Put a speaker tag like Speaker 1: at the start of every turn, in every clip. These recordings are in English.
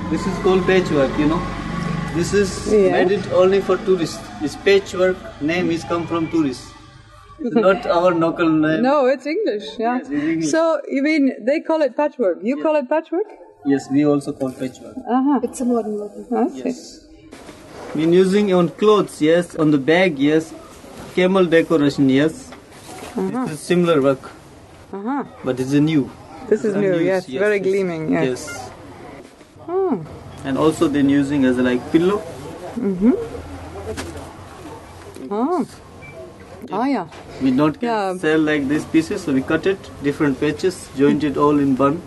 Speaker 1: This is called patchwork, you know. This is made it only for tourists. This patchwork name is come from tourists. It's not our local name.
Speaker 2: No, it's English, yeah.
Speaker 1: Yes, it's English.
Speaker 2: So, you mean they call it patchwork? You call it patchwork?
Speaker 1: Yes, we also call patchwork.
Speaker 2: It's a modern word.
Speaker 1: Yes. Been using on clothes, yes. On the bag, yes. Camel decoration, yes. This is similar work. But it's a new.
Speaker 2: This is new, yes. Very gleaming, yes.
Speaker 1: Yes. And also they're using as a like pillow.
Speaker 2: Yeah.
Speaker 1: We don't sell like these pieces, so we cut it, different patches, joint it all in one.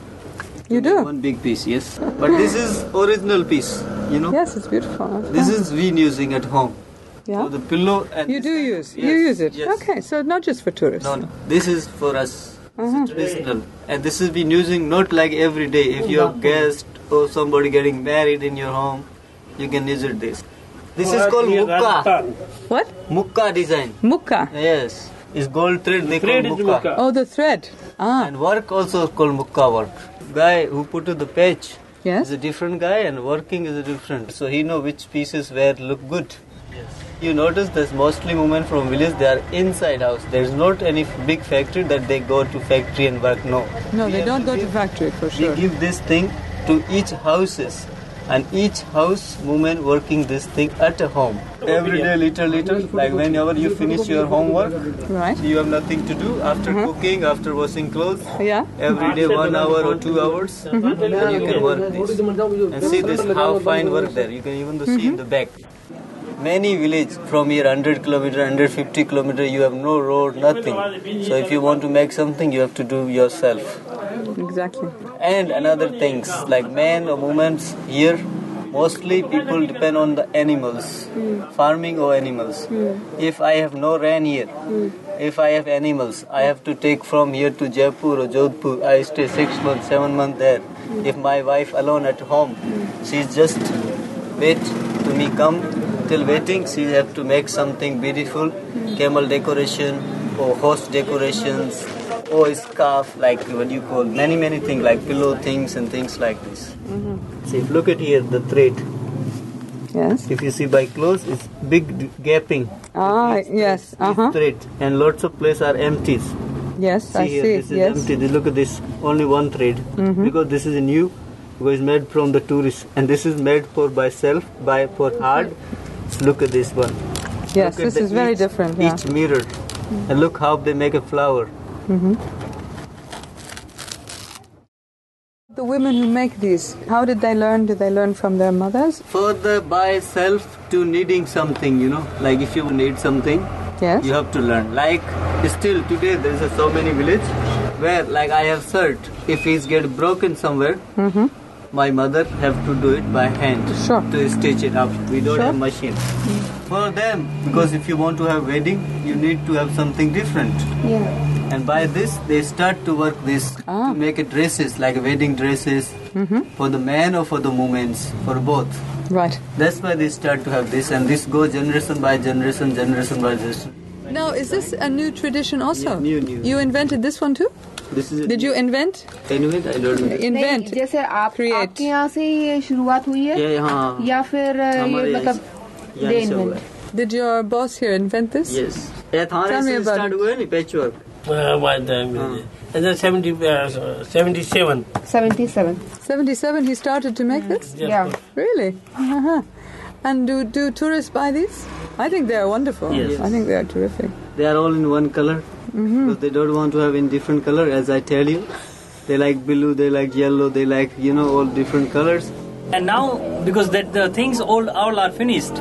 Speaker 2: You do?
Speaker 1: One big piece, yes. But this is original piece, you know.
Speaker 2: Yes, it's beautiful.
Speaker 1: This is we using at home.
Speaker 2: Yeah.
Speaker 1: So the pillow and
Speaker 2: You do use?
Speaker 1: Yes,
Speaker 2: You use it?
Speaker 1: yes.
Speaker 2: Okay, so not just for tourists.
Speaker 1: No, this is for us. It's traditional. And this is been using not like every day. If you have guest or somebody getting married in your home, you can use it this. This is called mukka.
Speaker 2: What?
Speaker 1: Mukka design.
Speaker 2: Mukka.
Speaker 1: Yes. It's gold thread, they call mukka.
Speaker 2: Oh, the thread.
Speaker 1: And work also is called mukka work. Guy who put to the patch is a different guy and working is a different. So he know which pieces where look good. You notice there's mostly women from village, they are inside house. There's not any big factory that they go to factory and work, no.
Speaker 2: No, they don't go to factory for sure.
Speaker 1: We give this thing to each houses. And each house woman working this thing at a home. Every day little, like whenever you finish your homework,
Speaker 2: right.
Speaker 1: You have nothing to do after cooking, after washing clothes.
Speaker 2: Yeah.
Speaker 1: Every day 1 hour or 2 hours, then you can work this. And see this, how fine work there. You can even see in the back. Many villages from here 100 kilometer, 150 kilometer, you have no road, nothing. So if you want to make something, you have to do yourself.
Speaker 2: Exactly.
Speaker 1: And another things like men or women here, mostly people depend on the animals, farming or animals. If I have no rain here, if I have animals, I have to take from here to Jaipur or Jodhpur. I stay 6 months, 7 months there. If my wife alone at home, she's just wait to me come. Till waiting, she have to make something beautiful, camel decoration or horse decorations or scarf, like what you call many things like pillow things and things like this. See, look at here the thread.
Speaker 2: Yes.
Speaker 1: If you see by close, it's big gaping.
Speaker 2: Yes.
Speaker 1: It's thread, and lots of places are empty.
Speaker 2: Yes, I see.
Speaker 1: This is empty. Look at this, only one thread because this is new. Because it's made from the tourists, and this is made for hard. Look at this one.
Speaker 2: Yes, this is very different.
Speaker 1: Each mirror. And look how they make a flower.
Speaker 2: The women who make these, how did they learn? Did they learn from their mothers?
Speaker 1: Further by self to needing something, you know. Like if you need something, you have to learn. Like still today there is so many villages where like I have shirt. If it's get broken somewhere, my mother have to do it by hand to stitch it up. We don't have machine. For them, because if you want to have wedding, you need to have something different. And by this, they start to work this to make it dresses, like wedding dresses for the men or for the women, for both.
Speaker 2: Right.
Speaker 1: That's why they start to have this, and this goes generation by generation, generation by generation.
Speaker 2: Now, is this a new tradition also?
Speaker 1: Yeah, new.
Speaker 2: You invented this one too?
Speaker 1: This is
Speaker 2: Did you invent?
Speaker 1: Invent? I don't know.
Speaker 2: Invent.
Speaker 3: जैसे आपके यहाँ से ये शुरुआत हुई है या फिर ये मतलब they invent?
Speaker 2: Did your boss here invent this?
Speaker 1: Yes.
Speaker 2: Tell me about it.
Speaker 1: हुआ नहीं patchwork.
Speaker 4: And then 77.
Speaker 2: 77 he started to make this?
Speaker 3: Yeah.
Speaker 2: Really? And do tourists buy these? I think they are wonderful.
Speaker 1: Yes.
Speaker 2: I think they are terrific.
Speaker 1: They are all in one color. Because they don't want to have in different color, as I tell you. They like blue, they like yellow, they like, all different colors.
Speaker 5: And now, because that the things all are finished,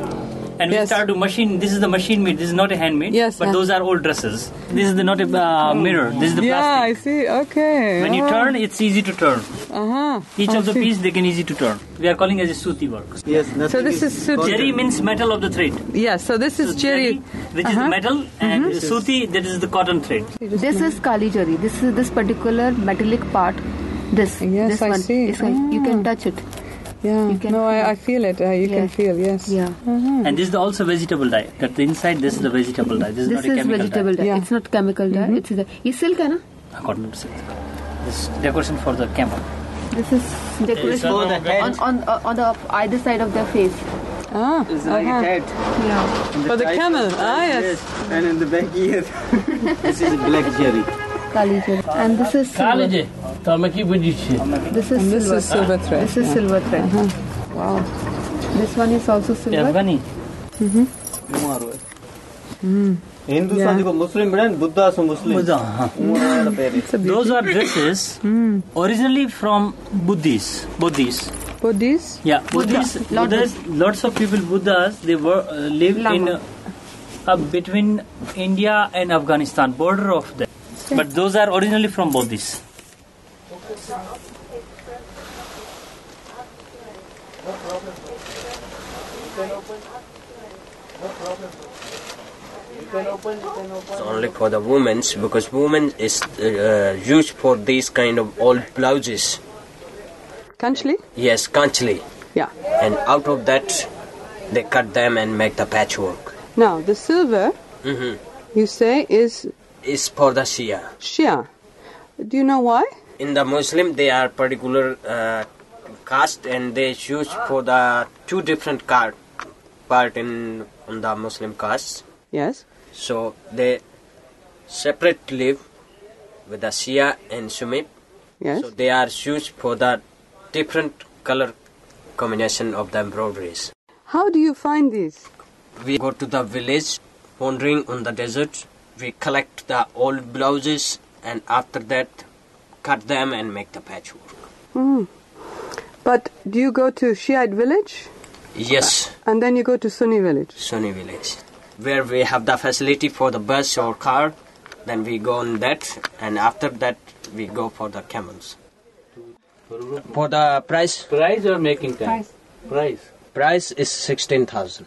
Speaker 5: and we start to machine. This is the machine made. This is not a handmade.
Speaker 2: Yes,
Speaker 5: but those are old dresses. This is not a mirror. This is the plastic.
Speaker 2: Yeah, I see. Okay.
Speaker 5: When you turn, it's easy to turn. Each of the piece they can easy to turn. We are calling as a suti work.
Speaker 1: Yes.
Speaker 2: So this is suti.
Speaker 5: Jari means metal of the thread.
Speaker 2: Yes. So this is jari,
Speaker 5: which is the metal, and suti, that is the cotton thread.
Speaker 3: This is kali jari. This is this particular metallic part. This.
Speaker 2: Yes,
Speaker 3: this
Speaker 2: I
Speaker 3: one.
Speaker 2: see.
Speaker 3: You can touch it.
Speaker 2: Yeah. No, I feel it. You can feel. Yes.
Speaker 3: Yeah.
Speaker 5: And this is also vegetable dye. That the inside, this is the vegetable dye. This is not a chemical
Speaker 3: vegetable dye.
Speaker 2: Yeah.
Speaker 3: It's not chemical dye. It's the. This silk, है ना?
Speaker 5: Cotton silk. This decoration for the camel.
Speaker 3: This is decoration
Speaker 1: for the head.
Speaker 3: on the either side of their face.
Speaker 1: It's like a head.
Speaker 3: Yeah.
Speaker 2: For the camel. Yes.
Speaker 1: And in the back here. This is black jerry.
Speaker 3: Kali jari. And this is silver. This is
Speaker 2: silver thread.
Speaker 3: This is silver thread.
Speaker 2: Wow.
Speaker 3: This one is also silver.
Speaker 5: Afghani.
Speaker 1: Hindustan ko Muslim brand, Buddha so Muslim.
Speaker 5: Those are dresses originally from Buddhists.
Speaker 2: Buddhist?
Speaker 5: Yeah, Buddhists. Lots of people, Buddhas, they lived in between India and Afghanistan, border of them. But those are originally from Buddhists.
Speaker 6: It's only for the women, because women is used for these kind of old blouses.
Speaker 2: Kanchli?
Speaker 6: Yes, kanchli.
Speaker 2: Yeah.
Speaker 6: And out of that, they cut them and make the patchwork.
Speaker 2: Now, the silver, you say, is
Speaker 6: for the Shia.
Speaker 2: Shia. Do you know why?
Speaker 6: In the Muslim, they are particular caste, and they choose for the two different part in the Muslim caste.
Speaker 2: Yes.
Speaker 6: So they separate live with the Shia and Sunni.
Speaker 2: Yes.
Speaker 6: So they are choose for the different color combination of the embroideries.
Speaker 2: How do you find these?
Speaker 6: We go to the village, wandering on the desert. We collect the old blouses, and after that, cut them and make the patchwork.
Speaker 2: But do you go to Shiite village?
Speaker 6: Yes.
Speaker 2: And then you go to Sunni village?
Speaker 6: Sunni village. Where we have the facility for the bus or car, then we go on that, and after that, we go for the camels. For the price?
Speaker 5: Price or making time? Price.
Speaker 6: Price is 16,000.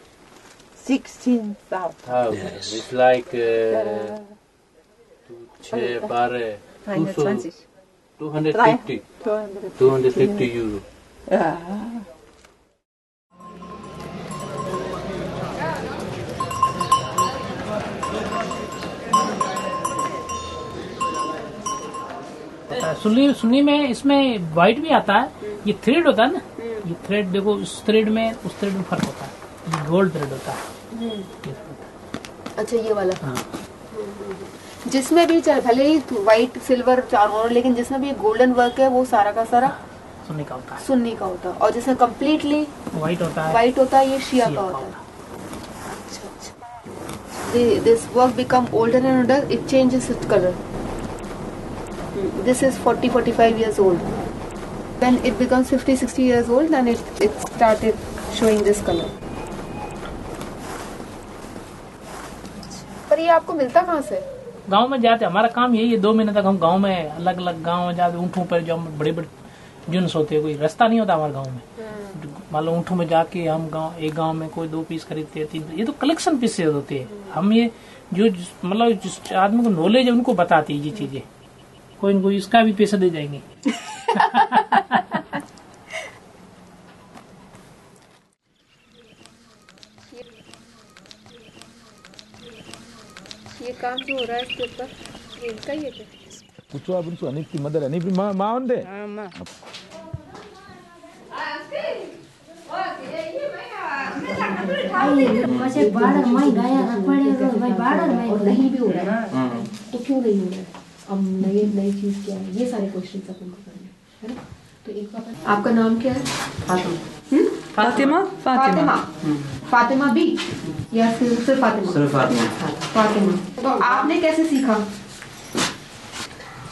Speaker 7: 16,000.
Speaker 6: Yes.
Speaker 5: It's like 250 euro.
Speaker 8: Sunni में इसमें white भी आता है। ये thread होता है ना, ये थ्रेड देखो, उस थ्रेड में फर्क होता है। ये गोल्ड थ्रेड होता है।
Speaker 3: अच्छा, ये वाला। जिसमें भी चल भले ही व्हाइट सिल्वर चारों, लेकिन जिसमें भी गोल्डन वर्क है वो सारा का सारा
Speaker 8: सुन्नी का होता है।
Speaker 3: सुन्नी का होता है। और जिसमें कम्प्लीटली
Speaker 8: व्हाइट होता
Speaker 3: है ये शिया का होता है। This work become older and older, it changes its color. This is 40-45 years old. When it becomes 50-60 years old, then it started showing this color. पर ये आपको मिलता कहाँ से?
Speaker 8: गांव में जाते, हमारा काम यही है। 2 महीने तक हम गांव में अलग अलग गांव में जाते, ऊँटों पर जो बड़े बड़े जुन्स होते हैं, कोई रास्ता नहीं होता हमारे गांव में। मान लो ऊँटों में जाके हम एक गांव में कोई 2 पीस खरीदते हैं, 3। ये तो कलेक्शन पीसेज होते हैं। हम ये जो मतलब जिस आदमी को नॉलेज है उनको बताती है ये चीजें। कोई न कोई इसका भी पैसा दे जाएंगे।
Speaker 3: ये काम जो हो रहा है इसके ऊपर, ये इनका ही है क्या?
Speaker 9: Kuchwa bunsu anipi madara anipi maonde.
Speaker 3: Ma.
Speaker 10: वैसे बार्डर में गया ना पड़ेगा भाई, बार्डर में नहीं भी हो रहा है तो क्यों नहीं हो रहा है? अब नई चीज क्या है? ये सारे क्वेश्चंस अपन को करने है ना। तो एक बार
Speaker 3: आपका नाम क्या है? फातिमा भी या सिर्फ फातिमा?
Speaker 5: सिर्फ फातिमा।
Speaker 3: तो आपने कैसे सीखा?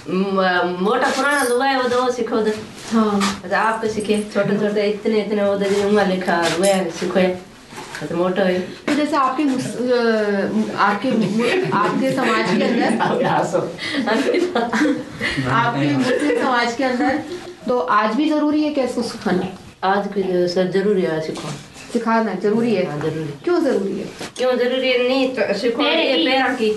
Speaker 10: मोटा पुराना लोग है वो तो सिखो दे।
Speaker 3: हाँ
Speaker 10: तो आपको सीखे छोटे छोटे इतने इतने वो उंगली लिखा हुए सीखे तो मोटा है।
Speaker 3: तो जैसे आपके आपके समाज के अंदर आपके मुस्लिम समाज के अंदर तो आज भी जरूरी है क्या इसको सिखाना?
Speaker 10: आज भी सर जरूरी है
Speaker 3: सिखाना जरूरी है।
Speaker 10: हाँ, जरूरी।
Speaker 3: क्यों जरूरी है?
Speaker 10: क्यों जरूरी है? नहीं तो सीखो पैरों की।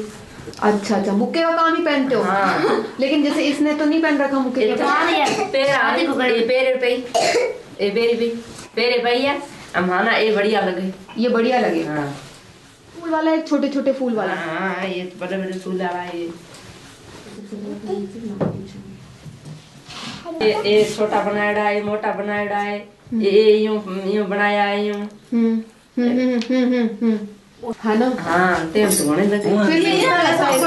Speaker 3: अच्छा अच्छा, मुक्के का काम ही पहनते हो?
Speaker 10: हाँ।
Speaker 3: लेकिन जैसे इसने तो नहीं पहन रखा मुक्के का काम।
Speaker 10: पेरे भैया हमारा ये बढ़िया लगे।
Speaker 3: ये बढ़िया लगे।
Speaker 10: हाँ।
Speaker 3: फूल वाला है, छोटे छोटे फूल वाला।
Speaker 10: हाँ ये तो बड़े बड़े फूल वाला है। ये छोटा बनाया है, मोटा बनाया है, ये यूं बनाया है यूं।
Speaker 3: है ना?
Speaker 10: हाँ तेल तो होने लगे।
Speaker 3: फिर भी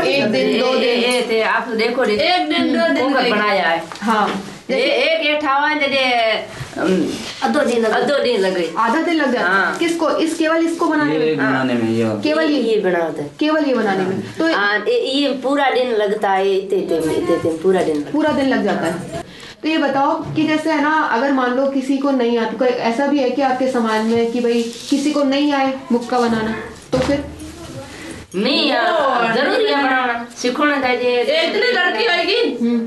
Speaker 3: एक दिन दो दिन
Speaker 10: आप देखो एक दिन दो दिन बनाया है।
Speaker 3: हाँ
Speaker 10: एक ठावा अद्धो दिन लगे।
Speaker 3: आधा दिन लग जाता है।
Speaker 10: हाँ।
Speaker 3: किसको? केवल इसको बनाने में?
Speaker 1: बनाने में ये
Speaker 3: केवल
Speaker 10: ये बनाते हैं।
Speaker 3: केवल ये बनाने में तो
Speaker 10: ये पूरा दिन लगता है। इतने पूरा दिन
Speaker 3: लग जाता है। तो ये बताओ कि जैसे है ना, अगर मान लो किसी को नहीं आता, कोई ऐसा भी है कि आपके समाज में कि भाई किसी को नहीं आए मुक्का बनाना, तो फिर
Speaker 10: नहीं जरूरी है बनाना, सिखाना चाहिए।
Speaker 7: इतनी लड़की होगी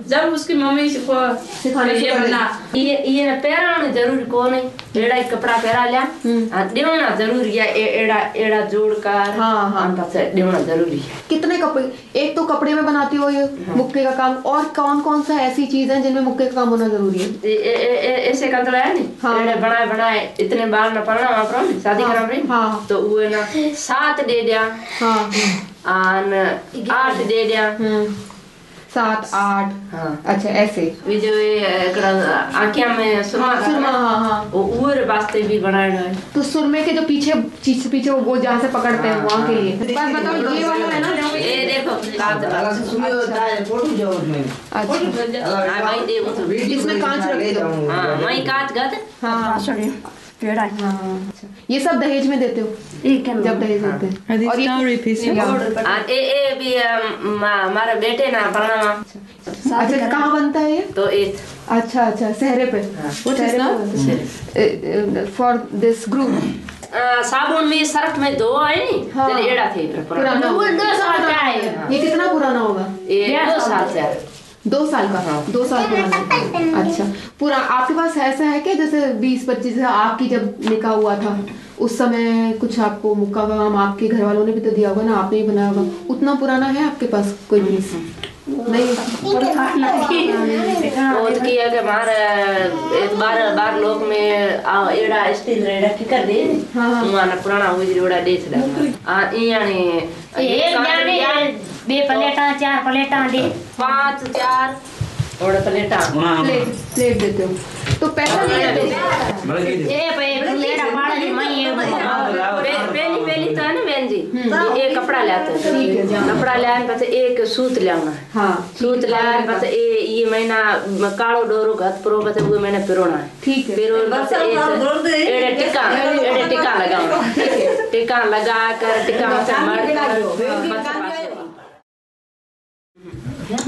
Speaker 7: जब उसकी मम्मी
Speaker 3: सिखाने
Speaker 7: ये बना
Speaker 10: ये ना पहराना जरूरी को नहीं। एड़ा एक कपड़ा पहरा लिया देवना जरूरी है। एड़ा जोड़ कर देवना जरूरी है।
Speaker 3: कितने कपड़े? एक तो कपड़े में बनाती हो ये मुक्के का काम, और कौन कौन सा ऐसी चीज है जिनमें मुक्के का काम होना जरूरी है?
Speaker 10: ऐसे कंतला है नी। हाँ। बनाए इतने बाल न पड़ना वहाँ पर शादी करा रही। हाँ। तो वो ना 7 दे दिया। हाँ। 8 दे दिया।
Speaker 3: 7 8।
Speaker 10: हाँ।
Speaker 3: अच्छा ऐसे
Speaker 10: जो आँखिया में सुरमा वो उर वास्ते भी बनाया है। तो
Speaker 3: सुरमे के जो पीछे वो जहाँ से पकड़ते हैं वहाँ के लिए। बस बताओ ये वाला है ना?
Speaker 10: ये देखो
Speaker 3: इसमें कांच रख दो।
Speaker 10: हाँ वही कांच गद।
Speaker 3: हाँ पेड़ा। हाँ ये सब दहेज में देते हो? जब दहेज देते हैं। और ये भी हमारे बेटे ना पढ़ना। अच्छा कहाँ बनता है ये?
Speaker 10: तो
Speaker 3: अच्छा अच्छा सहरे पे। फॉर दिस ग्रुप
Speaker 10: साबुन में सर्फ में दो है नी। हाँ। एड़ा थे
Speaker 3: पुराना। ये कितना पुराना होगा?
Speaker 10: 2 साल से।
Speaker 3: 2 साल का? हाँ। 2 साल पुराना। अच्छा पूरा आपके पास ऐसा है क्या जैसे 20-25 आपकी जब निकाह हुआ था उस समय कुछ आपको मुक्का का काम आपके घर वालों ने भी तो दिया होगा ना, आपने ही बनाया होगा, उतना पुराना है आपके पास कोई भी? नहीं बार लोग में एड़ा स्टील रेड़ा की कर दे। हाँ पुराना हो जोड़ा दे
Speaker 11: बे प्लेटा 4 प्लेटा दे
Speaker 10: 5 4 और प्लेटा
Speaker 3: प्लेट देते हो तो पैसा नहीं देते?
Speaker 10: पहली तो है ना बहन जी, एक कपड़ा लाते हैं। कपड़ा लाने पास एक सूत लाना है। हाँ सूत लाने पास ये महीना कालो डोरो घात परो पास वो महीना पिरोना है। ठीक है एड़े टिक्का लगाओ। टिक्का लगा कर टिक्का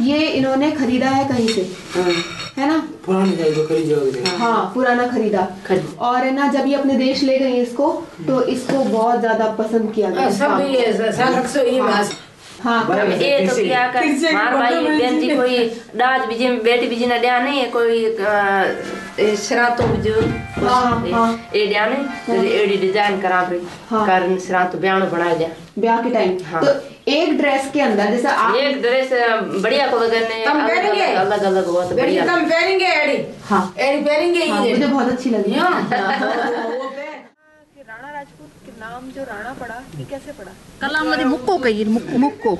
Speaker 3: ये इन्होंने खरीदा है कहीं से, है ना? हाँ पुराना खरीदा। और है ना जब ये अपने देश ले गई इसको तो इसको बहुत ज्यादा पसंद किया गया। हाँ
Speaker 10: ये तो क्या कर मार भाई बहन जी कोई दाज बीजे बेटी बीजी ना दिया नहीं कोई शरातो जो ये दिया नहीं एडी डिजाइन करा पे कारण शरातो ब्याह बनाया दिया
Speaker 3: ब्याह के टाइम। तो एक ड्रेस के अंदर जैसे आप
Speaker 10: एक ड्रेस बढ़िया को करने अलग अलग हुआ तो बढ़िया
Speaker 7: तुम पहनेंगे एडी। हाँ एडी पहनेंगे ये
Speaker 3: मुझे बहुत अच्छी लगी।
Speaker 12: राणा राजपूत के नाम जो राणा पड़ा ये कैसे पड़ा?
Speaker 2: कलावत मुक्को कही मुक्को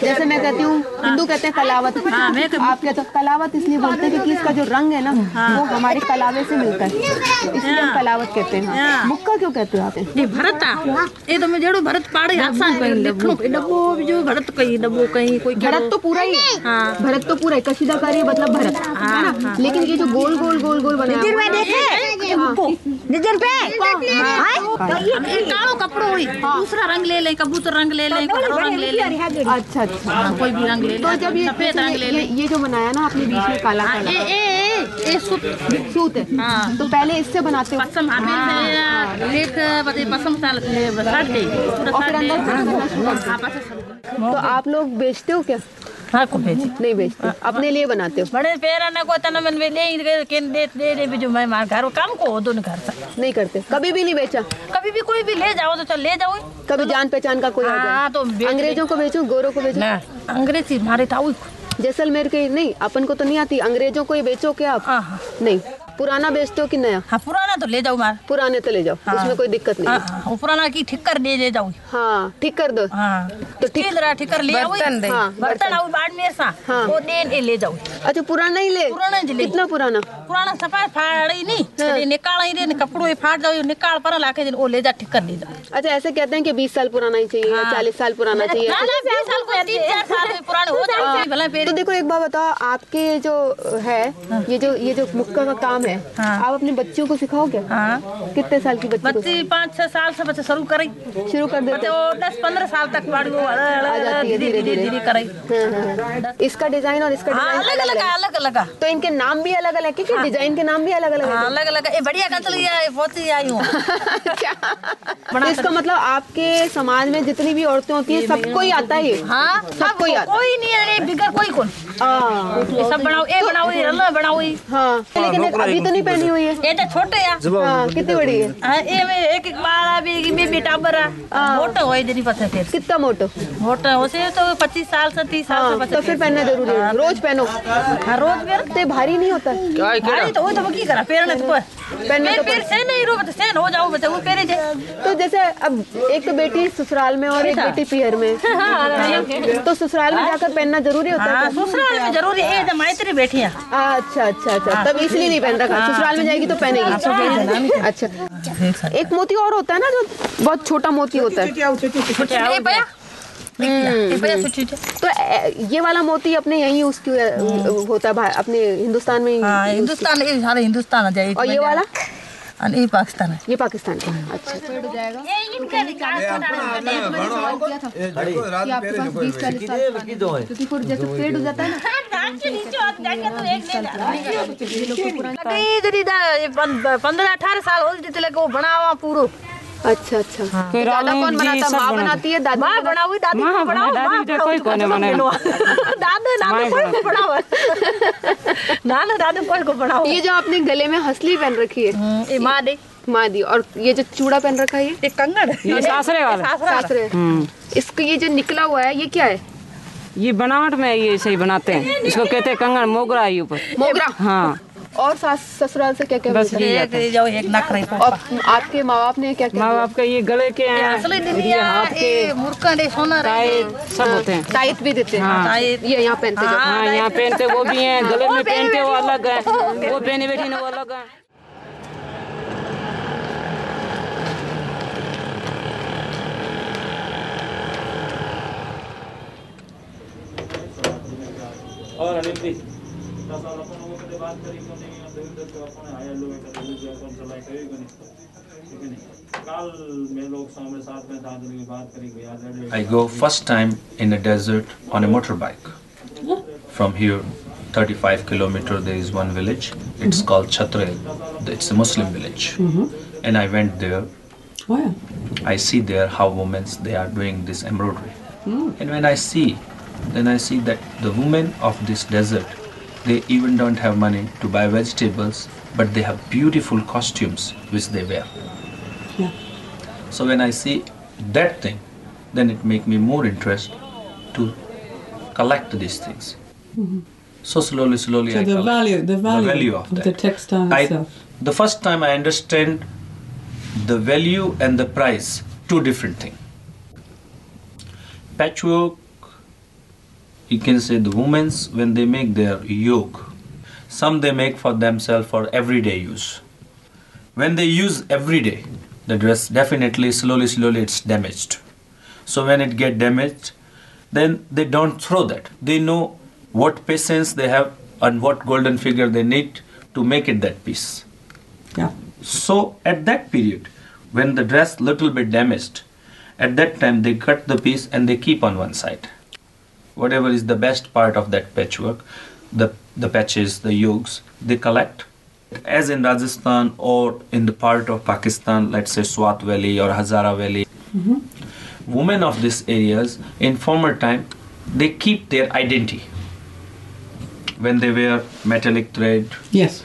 Speaker 3: जैसे मैं कहती हूँ हिंदू कहते हैं कलावत। आप कहते हो कलावत इसलिए बोलते हैं क्योंकि इसका जो रंग है ना वो हमारे कलावे से मिलता है, इसलिए कलावत कहते हैं। मुक्का क्यों कहते हो आप?
Speaker 2: ये भरत ये तो मैं जेड़ो भरत पाड़े हासा लिखनो डब्बो जो भरत कही डब्बो कहीं कोई
Speaker 3: भरत तो पूरा ही है। हाँ भरत तो पूरा है, कशीदाकारी मतलब भरत है ना। लेकिन ये जो गोल गोल गोल गोल बनाया
Speaker 2: देखे मुक्को नजर पे कालो कपड़ो हुई दूसरा रंग ले ले, कबूतर रंग ले ले, रंग ले ले।
Speaker 3: अच्छा अच्छा,
Speaker 2: कोई भी रंग ले ले।
Speaker 3: तो जब
Speaker 2: सफेद रंग ले ले।
Speaker 3: ये जो बनाया ना आपने बीच में काला काला,
Speaker 2: ये
Speaker 3: सूत है। हाँ, तो पहले इससे बनाते हो।
Speaker 2: पसम लेख बते पसम साल साड़ दे
Speaker 3: तो आप लोग बेचते हो क्या?
Speaker 2: हाँ, को बेच
Speaker 3: नहीं बेचते, अपने लिए बनाते हो।
Speaker 2: बड़े पेरा ना को तन मन में ले दे भी जो मैं मार घर काम को दोनों घर से
Speaker 3: नहीं करते, कभी भी नहीं बेचा?
Speaker 2: कभी भी कोई भी ले जाओ तो चल ले जाओ।
Speaker 3: कभी जान पहचान का कोई आ जाए
Speaker 2: तो
Speaker 3: अंग्रेजों को बेचो, गोरों को बेचो?
Speaker 2: ना, अंग्रेजी मारे था
Speaker 3: जैसलमेर के नहीं, अपन को तो नहीं आती, अंग्रेजों को ही बेचो क्या आप? नहीं, पुराना बेचते हो कि नया?
Speaker 2: हाँ, पुराना तो ले जाओ मार।
Speaker 3: पुराने तो ले जाओ,
Speaker 2: हाँ।
Speaker 3: उसमें कोई दिक्कत नहीं है।
Speaker 2: हाँ, पुराना की ठीक कर ले जाओ।
Speaker 3: हाँ, ठीक कर दो।
Speaker 2: हाँ, तो ठीक कर ले आओ। बर्तन आओ बाद में सा वो दे ले जाओ।
Speaker 3: अच्छा, पुराना ही ले?
Speaker 2: पुराना ही ले।
Speaker 3: कितना पुराना?
Speaker 2: पुराना सफाई फाड़ी नहीं, निकाल ही दे, कपड़ों फाड़ जाओ, निकाल पर लाके वो ले जा, ठीक कर ले जाओ।
Speaker 3: अच्छा, ऐसे कहते हैं कि 20 साल पुराना ही चाहिए, 40 साल पुराना चाहिए।
Speaker 2: 20 साल को 3-4 साल में पुराने हो जाए।
Speaker 3: तो देखो एक बात बताओ, आपके जो है ये जो मुक्का का काम है, आप अपने बच्चों को सिखाओ क्या? कितने साल की
Speaker 2: बच्ची? 5-6 साल से बच्चे शुरू कर देते हो, 10-15 साल तक
Speaker 3: आ जाती है, धीरे धीरे
Speaker 2: करे।
Speaker 3: इसका डिजाइन और इसका डिजाइन
Speaker 2: अलग अलग।
Speaker 3: तो इनके नाम भी अलग अलग है क्योंकि डिजाइन के नाम भी अलग अलग है।
Speaker 2: अलग अलग। ये बढ़िया कंतली है, बहुत ही आई हूँ।
Speaker 3: इसका मतलब आपके समाज में जितनी भी औरतें होती है सबको ही आता है?
Speaker 2: हाँ, सबको ही आता। कोई नहीं है बिगड़ कोई सब बनाओ, ये बनाओ, ये रल्ला बनाओ।
Speaker 3: हाँ, लेकिन अभी तो नहीं पहनी हुई है।
Speaker 2: ये तो छोटे है।
Speaker 3: कितनी बड़ी है?
Speaker 2: ये एक बार भी टाबर मोटा हो नहीं पता फिर
Speaker 3: कितना मोटो
Speaker 2: मोटा हो से तो 25 साल से 30 साल से
Speaker 3: तो फिर पहनना जरूरी है। रोज पहनो।
Speaker 2: हाँ, रोज पहनते।
Speaker 3: भारी नहीं होता?
Speaker 2: भारी तो वो तो की करा पहनने तो पहनने तो फिर से नहीं रो से हो जाओ बच्चा वो पहने जाए।
Speaker 3: तो जैसे अब एक तो बेटी ससुराल में और एक बेटी पियर में, तो ससुराल में जाकर पहनना जरूरी होता है?
Speaker 2: ससुराल में जरूरी है, जब मायतरी बैठी है।
Speaker 3: अच्छा अच्छा अच्छा, तब इसलिए नहीं पहन रखा। ससुराल में जाएगी तो पहनेगी। अच्छा, एक मोती और होता है ना जो बहुत छोटा मोती होता है। तो ये वाला मोती अपने यही उसकी होता है अपने हिंदुस्तान में?
Speaker 2: हिंदुस्तान, सारे हिंदुस्तान आ जाए।
Speaker 3: और ये वाला?
Speaker 2: ये पाकिस्तान है।
Speaker 3: ये पाकिस्तान का। अच्छा, हो जाएगा। क्योंकि फिर जैसे फेड हो जाता है ना,
Speaker 2: 15-18 साल हो जितने को बनावा पूरा।
Speaker 3: अच्छा अच्छा। दादा कौन बनाता? माँ बनाती है? दादी?
Speaker 2: माँ बनाओ, दादी बनाओ, कोई कोने बनाए। दादा कोई को बनाओ।
Speaker 3: ये जो आपने गले में हंसली पहन रखी है,
Speaker 2: ये माँ दी।
Speaker 3: माँ दी। और ये जो चूड़ा पहन रखा है
Speaker 2: ये कंगन,
Speaker 13: ये सासरे वाला।
Speaker 3: सासरे। इसको ये जो निकला हुआ है ये क्या है?
Speaker 13: ये बनावट में ये सही बनाते हैं, इसको कहते हैं कंगन। मोगरा है ऊपर।
Speaker 3: मोगरा?
Speaker 13: हाँ।
Speaker 3: और ससुराल से क्या क्या मिलता है?
Speaker 2: जाओ एक नखरे।
Speaker 3: और आपके माँ बाप ने क्या क्या?
Speaker 13: माँ बाप का ये गले के
Speaker 2: हाथ के मुर्का सोना
Speaker 13: सब होते हैं।
Speaker 3: टाइट भी देते हैं। ये यहाँ पहनते?
Speaker 13: हाँ, यहाँ पहनते वो भी हैं, गले में पहनते वो अलग है, वो पहने बैठी ना वो अलग है।
Speaker 9: और Anil
Speaker 14: I go first time in a desert on a motorbike. From here, 35 kilometers, there is one village. It's called Chatrel. It's a Muslim village. And I went there. I see there how women they are doing this embroidery. And when I see, then I see that the women of this desert, they even don't have money to buy vegetables, but they have beautiful costumes which they wear. So when I see that thing, then it make me more interested to collect these things. So slowly
Speaker 15: So
Speaker 14: I
Speaker 15: the
Speaker 14: collect
Speaker 15: value
Speaker 14: of
Speaker 15: of
Speaker 14: that.
Speaker 15: the textile itself.
Speaker 14: The first time I understand the value and the price, two different things. Patchwork, you can say the women's, when they make their yoke, some they make for themselves for everyday use. When they use every day, the dress definitely slowly it's damaged. So when it get damaged, then they don't throw that. They know what patience they have and what golden figure they need to make it that piece.
Speaker 15: Yeah.
Speaker 14: So at that period, when the dress little bit damaged, at that time they cut the piece and they keep on one side. Whatever is the best part of that patchwork, the patches, the yokes, they collect. As in Rajasthan or in the part of Pakistan, let's say Swat Valley or Hazara Valley, women of these areas in former time, they keep their identity. When they wear metallic thread,
Speaker 15: yes,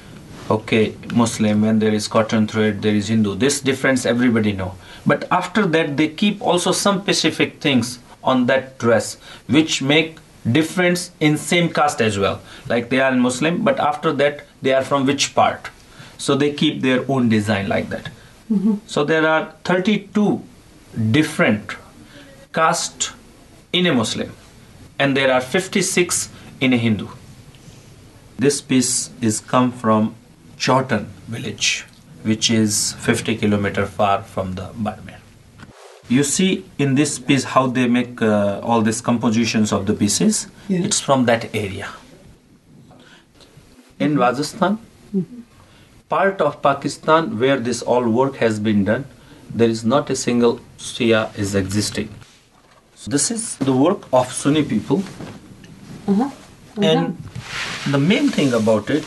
Speaker 14: okay, Muslim. When there is cotton thread, there is Hindu. This difference everybody know. But after that, they keep also some specific things on that dress, which make difference in same caste as well. Like they are Muslim, but after that, they are from which part. So they keep their own design like that. So there are 32 different castes in a Muslim, and there are 56 in a Hindu. This piece is come from Chautan village, which is 50 kilometers far from the Barmer. You see in this piece how they make all these compositions of the pieces.
Speaker 15: Yes.
Speaker 14: It's from that area. In Rajasthan, part of Pakistan where this all work has been done, there is not a single Shia is existing. So this is the work of Sunni people. And the main thing about it,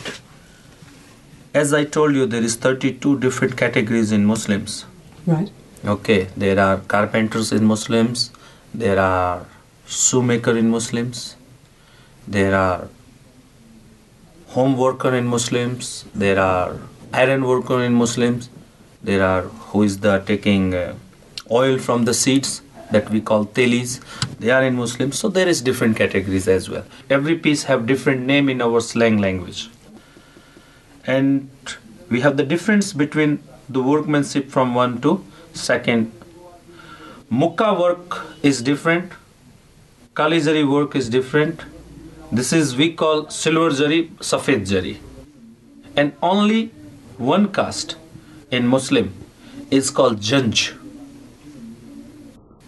Speaker 14: as I told you, there is 32 different categories in Muslims.
Speaker 15: Right.
Speaker 14: Okay, there are carpenters in Muslims, there are shoemaker in Muslims, there are home worker in Muslims, there are iron worker in Muslims, there are who is the taking oil from the seeds that we call telis, they are in Muslims. So there is different categories as well. Every piece have different name in our slang language. And we have the difference between the workmanship from one to second. Mukka work is different, Kali Zari work is different. This is we call silver jari, safed jari. And only one caste in Muslim is called Janj.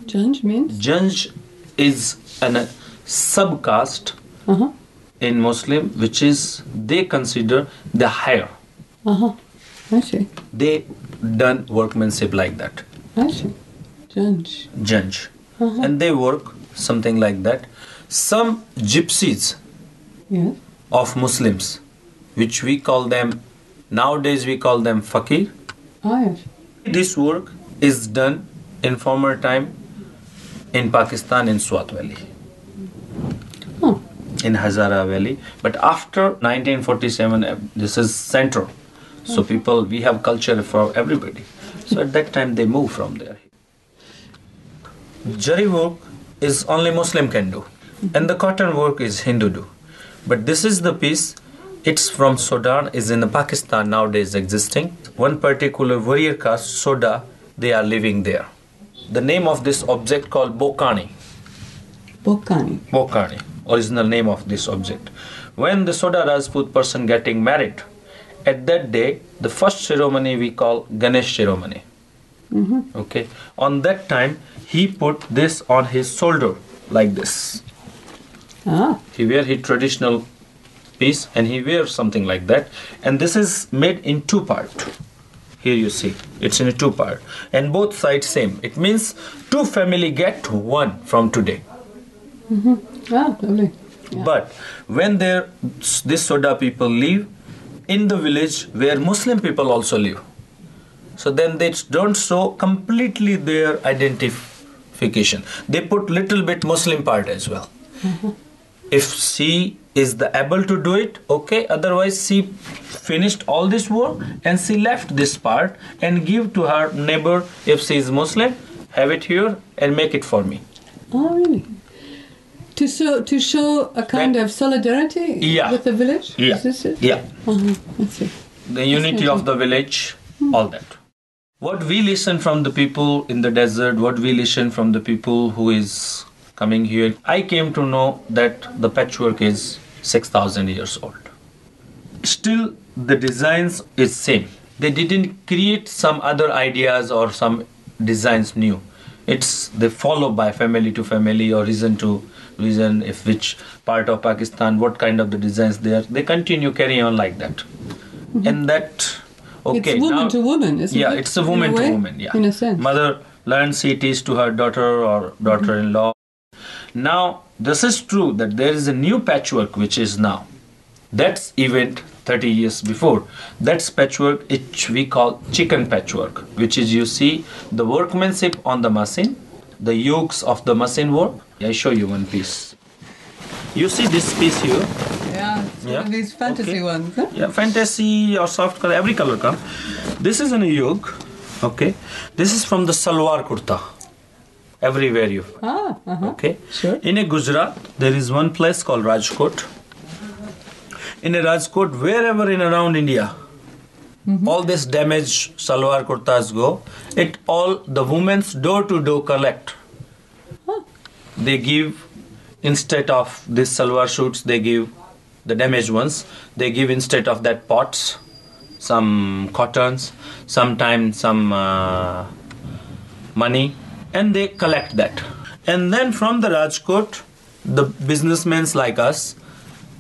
Speaker 15: Janj means?
Speaker 14: Janj is a sub-caste in Muslim, which is they consider the higher.
Speaker 15: I see.
Speaker 14: They done workmanship like that.
Speaker 15: I see. Janj.
Speaker 14: Janj. And they work something like that. Some gypsies of Muslims, which we call them, nowadays we call them fakir.
Speaker 15: Yes.
Speaker 14: This work is done in former time in Pakistan in Swat Valley, in Hazara Valley. But after 1947, this is central. So people, we have culture for everybody. So at that time they move from there. Jari work is only Muslim can do. And the cotton work is Hindu do. But this is the piece, it's from Sudan, is in Pakistan nowadays existing. One particular warrior caste, Soda, they are living there. The name of this object called Bokani.
Speaker 15: Bokani.
Speaker 14: Bokani, original name of this object. When the Soda Rajput person getting married, at that day, the first ceremony we call Ganesh ceremony. Okay. On that time, he put this on his shoulder like this. He wear his traditional piece and he wears something like that. And this is made in two parts. Here you see, it's in a two part. And both sides same. It means two family get one from today.
Speaker 15: Lovely.
Speaker 14: But when this Soda people live in the village where Muslim people also live, so then they don't show completely their identification. They put little bit Muslim part as well. If she is able to do it, okay. Otherwise, she finished all this work and she left this part and give to her neighbor. If she is Muslim, have it here and make it for me.
Speaker 15: Oh, really? To show a kind of solidarity with the village?
Speaker 14: Yeah.
Speaker 15: Is this it?
Speaker 14: Yeah.
Speaker 15: I see.
Speaker 14: The unity of the village, all that. What we listen from the people in the desert, what we listen from the people who is coming here, I came to know that the patchwork is 6,000 years old. Still, the designs is same. They didn't create some other ideas or some designs new. It's they follow by family to family or region to region, if which part of Pakistan, what kind of the designs there. They continue carry on like that. And that Okay,
Speaker 15: it's woman
Speaker 14: now,
Speaker 15: to woman, isn't it?
Speaker 14: Yeah, it's a woman to woman. Yeah,
Speaker 15: in a sense.
Speaker 14: Mother learns CTs to her daughter or daughter-in-law. Now, this is true that there is a new patchwork which is now. That's event 30 years before. That's patchwork which we call chicken patchwork, which is, you see the workmanship on the machine, the yokes of the machine work. I show you one piece. You see this piece here?
Speaker 15: Yeah, one of these fantasy ones. Huh?
Speaker 14: Yeah, fantasy or soft color, every color come. This is a yoke. Okay, this is from the salwar kurta. Everywhere you. Okay.
Speaker 15: Sure.
Speaker 14: In a Gujarat, there is one place called Rajkot. In a Rajkot, wherever in around India, all this damaged salwar kurtas go. It all the women's door to door collect. They give, instead of these salwar suits, they give the damaged ones. They give, instead of that, pots, some cottons, sometimes some money, and they collect that. And then from the Rajkot, the businessmen like us,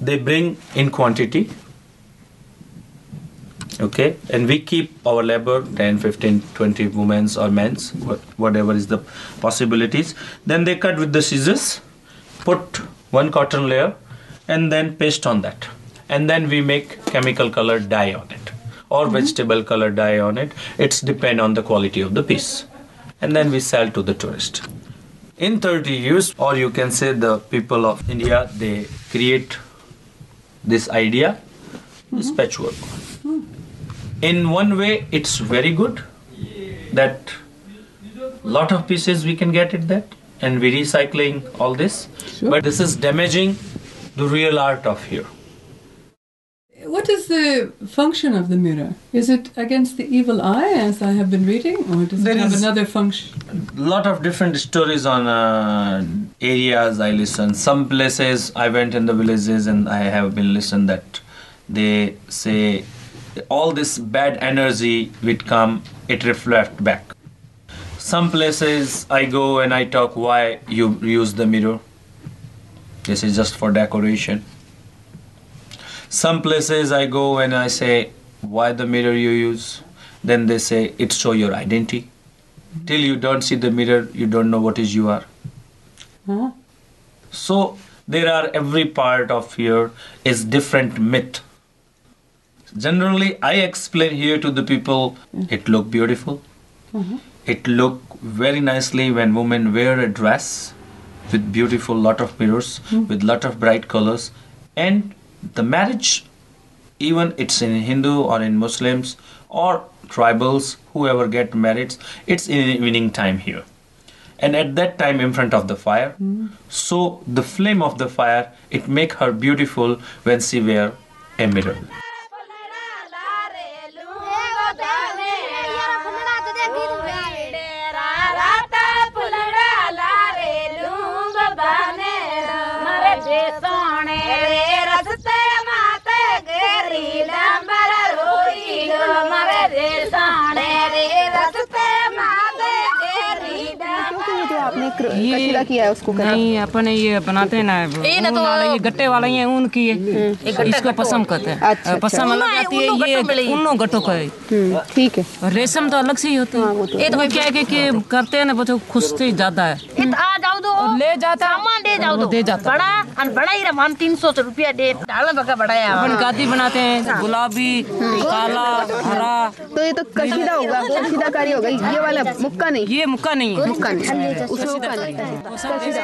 Speaker 14: they bring in quantity. Okay, and we keep our labor, 10, 15, 20 women's or men's, whatever is the possibilities. Then they cut with the scissors, put one cotton layer, and then paste on that. And then we make chemical color dye on it, or vegetable color dye on it. It's depend on the quality of the piece. And then we sell to the tourist. In 30 years, or you can say the people of India, they create this idea, this patchwork. In one way, it's very good that lot of pieces we can get it that, and we recycling all this.
Speaker 15: Sure.
Speaker 14: But this is damaging the real art of here.
Speaker 15: What is the function of the mirror? Is it against the evil eye, as I have been reading, or does it have another function?
Speaker 14: Lot of different stories on areas I listen. Some places I went in the villages and I have been listened that they say all this bad energy will come, it reflect back. Some places I go and I talk why you use the mirror. This is just for decoration. Some places I go and I say why the mirror you use. Then they say it show your identity. Till you don't see the mirror, you don't know what is you are. So there are every part of here is different myth. Generally, I explain here to the people, it look beautiful. It look very nicely when women wear a dress with beautiful lot of mirrors, with lot of bright colors. And the marriage, even it's in Hindu or in Muslims or tribals, whoever get married, it's in evening time here. And at that time in front of the fire. So the flame of the fire, it make her beautiful when she wear a mirror.
Speaker 3: आपने कशीदा किया है उसको
Speaker 13: नहीं अपने ये बनाते हैं ना ये गट्टे वाला ही है ऊन की है इसको पसम कहते हैं पसम अलग आती है ये उन्नों गट्टों का है
Speaker 3: ठीक है
Speaker 13: रेशम तो अलग से ही होता है ये तो क्या है कि करते हैं ना बच्चों खुशते ज्यादा है
Speaker 2: आ जाओ दो
Speaker 13: ले जाता
Speaker 2: सामान दे जाओ दो
Speaker 13: दे जाता
Speaker 2: बड़ा और बड़ा ही रमान 300 रुपया दे डाला बका बड़ा है
Speaker 13: अपन गादी बनाते हैं गुलाबी काला हरा
Speaker 3: तो ये तो कशीदा होगा कशीदाकारी होगा ये वाला मुक्का नहीं
Speaker 13: ये मुक्का नहीं है
Speaker 3: मुक्का नहीं उसमें मुक्का नहीं कशीदा